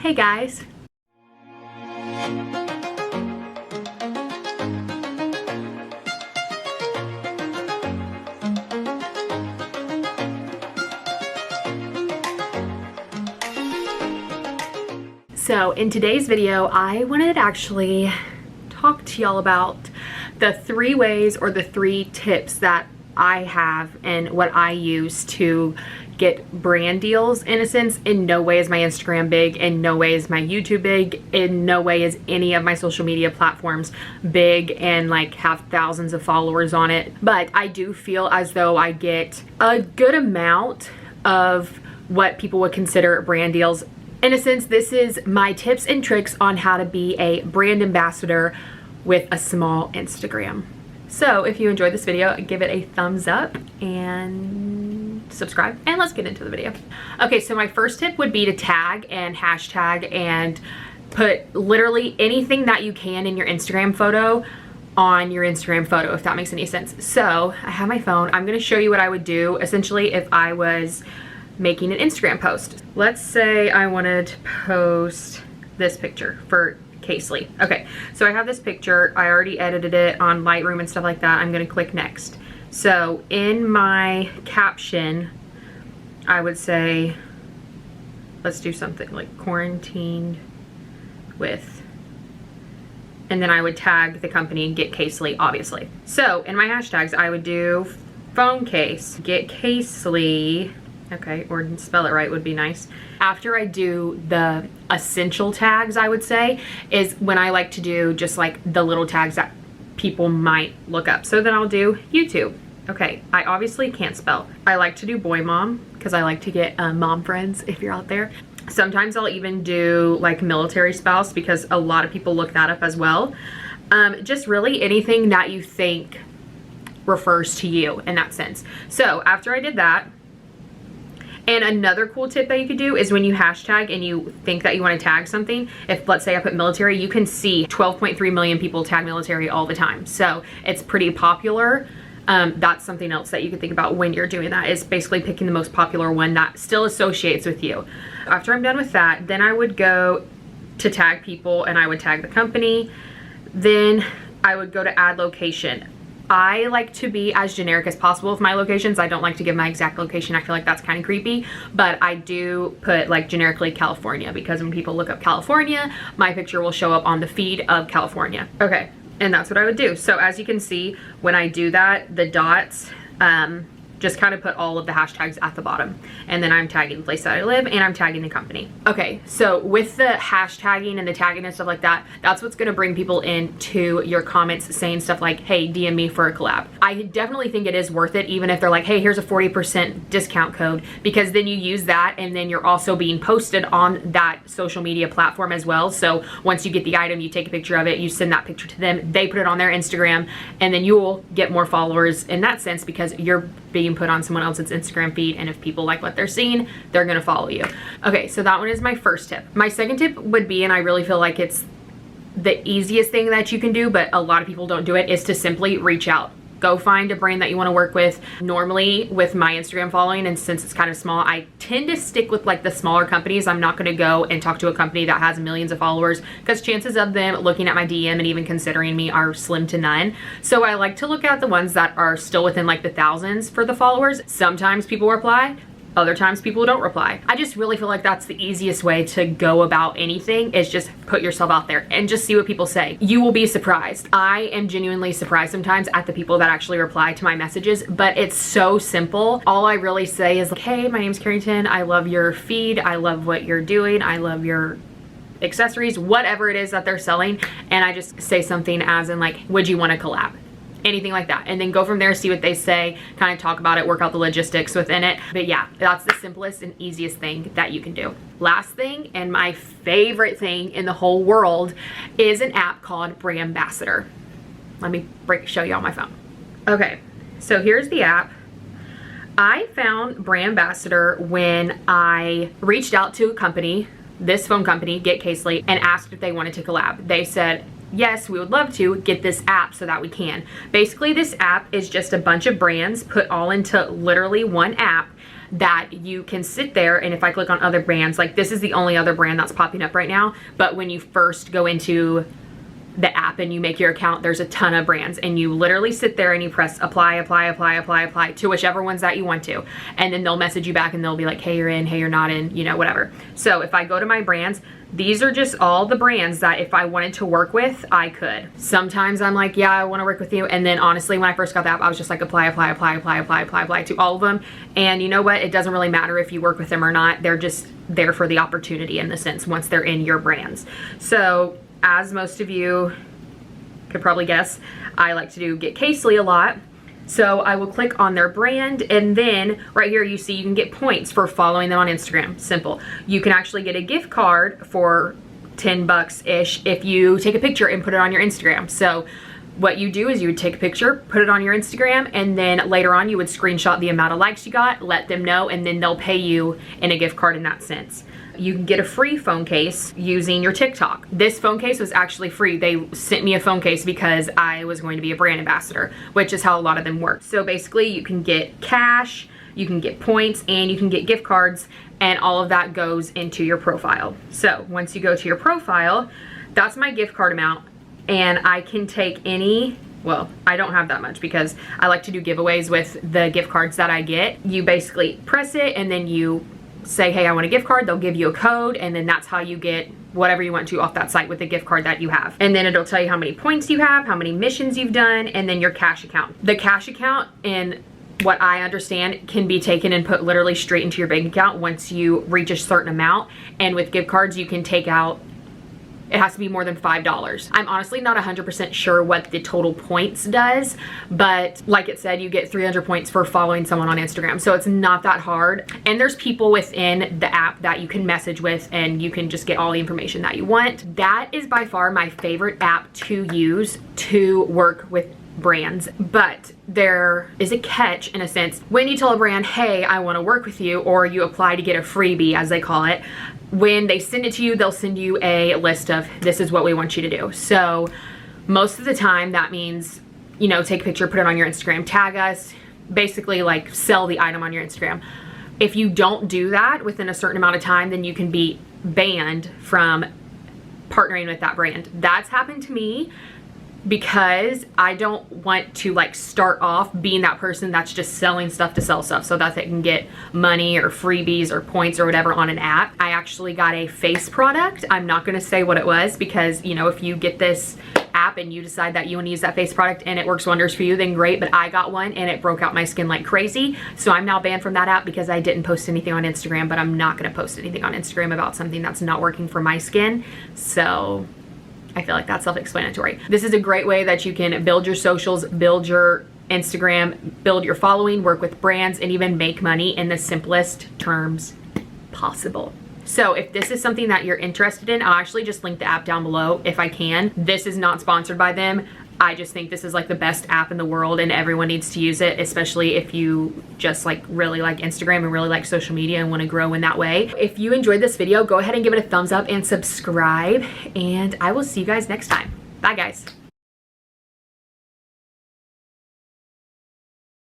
Hey guys. So in today's video, I wanted to actually talk to y'all about the 3 ways or the 3 tips that I have and what I use to get brand deals. In a sense, in no way is my Instagram big, in no way is my YouTube big, in no way is any of my social media platforms big and like have thousands of followers on it. But I do feel as though I get a good amount of what people would consider brand deals. In a sense, this is my tips and tricks on how to be a brand ambassador with a small Instagram. So if you enjoyed this video, give it a thumbs up and subscribe, and let's get into the video. Okay, so my first tip would be to tag and hashtag and put literally anything that you can in your Instagram photo on your Instagram photo, if that makes any sense. So I have my phone. I'm gonna show you what I would do essentially if I was making an Instagram post. Let's say I wanted to post this picture for Casely. Okay, so I have this picture. I already edited it on Lightroom and stuff like that. I'm gonna click next. So in my caption, I would say, let's do something like quarantined with, and then I would tag the company and get Casely, obviously. So in my hashtags, I would do phone case, get Casely. Okay, or spell it right would be nice. After I do the essential tags, I would say, is when I like to do just like the little tags that people might look up. So then I'll do YouTube. Okay, I obviously can't spell. I like to do boy mom because I like to get mom friends if you're out there. Sometimes I'll even do like military spouse because a lot of people look that up as well. Just really anything that you think refers to you in that sense. So after I did that, and another cool tip that you could do is when you hashtag and you think that you want to tag something, if let's say I put military, you can see 12.3 million people tag military all the time. So it's pretty popular. That's something else that you could think about when you're doing that, is basically picking the most popular one that still associates with you. After I'm done with that, then I would go to tag people and I would tag the company. Then I would go to add location. I like to be as generic as possible with my locations. I don't like to give my exact location. I feel like that's kind of creepy, but I do put like generically California, because when people look up California, my picture will show up on the feed of California. Okay, and that's what I would do. So as you can see, when I do that, the dots just kind of put all of the hashtags at the bottom, and then I'm tagging the place that I live and I'm tagging the company. Okay, so with the hashtagging and the tagging and stuff like that, that's what's gonna bring people into your comments saying stuff like, hey, DM me for a collab. I definitely think it is worth it, even if they're like, hey, here's a 40% discount code, because then you use that and then you're also being posted on that social media platform as well. So once you get the item, you take a picture of it, you send that picture to them, they put it on their Instagram, and then you'll get more followers in that sense because you're being put on someone else's Instagram feed, and if people like what they're seeing, they're gonna follow you. Okay, so that one is my first tip. My second tip would be, and I really feel like it's the easiest thing that you can do, but a lot of people don't do it, is to simply reach out. Go find a brand that you want to work with. Normally with my Instagram following, and since it's kind of small, I tend to stick with like the smaller companies. I'm not going to go and talk to a company that has millions of followers, because chances of them looking at my DM and even considering me are slim to none. So I like to look at the ones that are still within like the thousands for the followers. Sometimes people reply, other times people don't reply. I just really feel like that's the easiest way to go about anything, is just put yourself out there and just see what people say. You will be surprised. I am genuinely surprised sometimes at the people that actually reply to my messages, but it's so simple. All I really say is like, hey, my name's Carrington. I love your feed. I love what you're doing. I love your accessories, whatever it is that they're selling. And I just say something as in like, would you want to collab? Anything like that, and then go from there, see what they say, kind of talk about it, work out the logistics within it. But yeah, that's the simplest and easiest thing that you can do. Last thing, and my favorite thing in the whole world, is an app called Brambassador. Let me show you on my phone. Okay, so here's the app. I found Brambassador when I reached out to a company, this phone company, Get Casely, and asked if they wanted to collab. They said, yes, we would love to get this app so that we can. Basically, this app is just a bunch of brands put all into literally one app that you can sit there, and if I click on other brands, like this is the only other brand that's popping up right now, but when you first go into the app and you make your account, there's a ton of brands, and you literally sit there and you press apply, apply, apply, apply, apply to whichever ones that you want to, and then they'll message you back and they'll be like, hey, you're in, hey, you're not in, you know, whatever. So if I go to my brands, these are just all the brands that if I wanted to work with, I could. Sometimes I'm like, yeah, I want to work with you, and then honestly, when I first got the app, I was just like apply, apply, apply, apply, apply, apply, apply to all of them. And you know what, it doesn't really matter if you work with them or not. They're just there for the opportunity in the sense once they're in your brands. So as most of you could probably guess, I like to do Get Casely a lot. So I will click on their brand, and then right here you see you can get points for following them on Instagram. Simple. You can actually get a gift card for 10 bucks-ish if you take a picture and put it on your Instagram. So what you do is you would take a picture, put it on your Instagram, and then later on you would screenshot the amount of likes you got, let them know, and then they'll pay you in a gift card in that sense. You can get a free phone case using your TikTok. This phone case was actually free. They sent me a phone case because I was going to be a brand ambassador, which is how a lot of them work. So basically you can get cash, you can get points, and you can get gift cards, and all of that goes into your profile. So once you go to your profile, that's my gift card amount, and I can take any, well, I don't have that much because I like to do giveaways with the gift cards that I get. You basically press it and then you say, hey, I want a gift card. They'll give you a code, and then that's how you get whatever you want to off that site with the gift card that you have. And then it'll tell you how many points you have, how many missions you've done, and then your cash account. The cash account, in what I understand, can be taken and put literally straight into your bank account once you reach a certain amount. And with gift cards, you can take out, it has to be more than $5. I'm honestly not 100% sure what the total points does, but like it said, you get 300 points for following someone on Instagram. So it's not that hard. And there's people within the app that you can message with, and you can just get all the information that you want. That is by far my favorite app to use to work with brands, but there is a catch in a sense. When you tell a brand, hey, I want to work with you, or you apply to get a freebie, as they call it, when they send it to you, they'll send you a list of, this is what we want you to do. So most of the time that means, you know, take a picture, put it on your Instagram, tag us, basically like sell the item on your Instagram. If you don't do that within a certain amount of time, then you can be banned from partnering with that brand. That's happened to me because I don't want to like start off being that person that's just selling stuff to sell stuff so that they can get money or freebies or points or whatever on an app. I actually got a face product. I'm not going to say what it was because, you know, if you get this app and you decide that you want to use that face product and it works wonders for you, then great. But I got one and it broke out my skin like crazy. So I'm now banned from that app because I didn't post anything on Instagram, but I'm not going to post anything on Instagram about something that's not working for my skin. So I feel like that's self-explanatory. This is a great way that you can build your socials, build your Instagram, build your following, work with brands, and even make money in the simplest terms possible. So if this is something that you're interested in, I'll actually just link the app down below if I can. This is not sponsored by them. I just think this is like the best app in the world and everyone needs to use it, especially if you just like really like Instagram and really like social media and want to grow in that way. If you enjoyed this video, go ahead and give it a thumbs up and subscribe, and I will see you guys next time. Bye guys.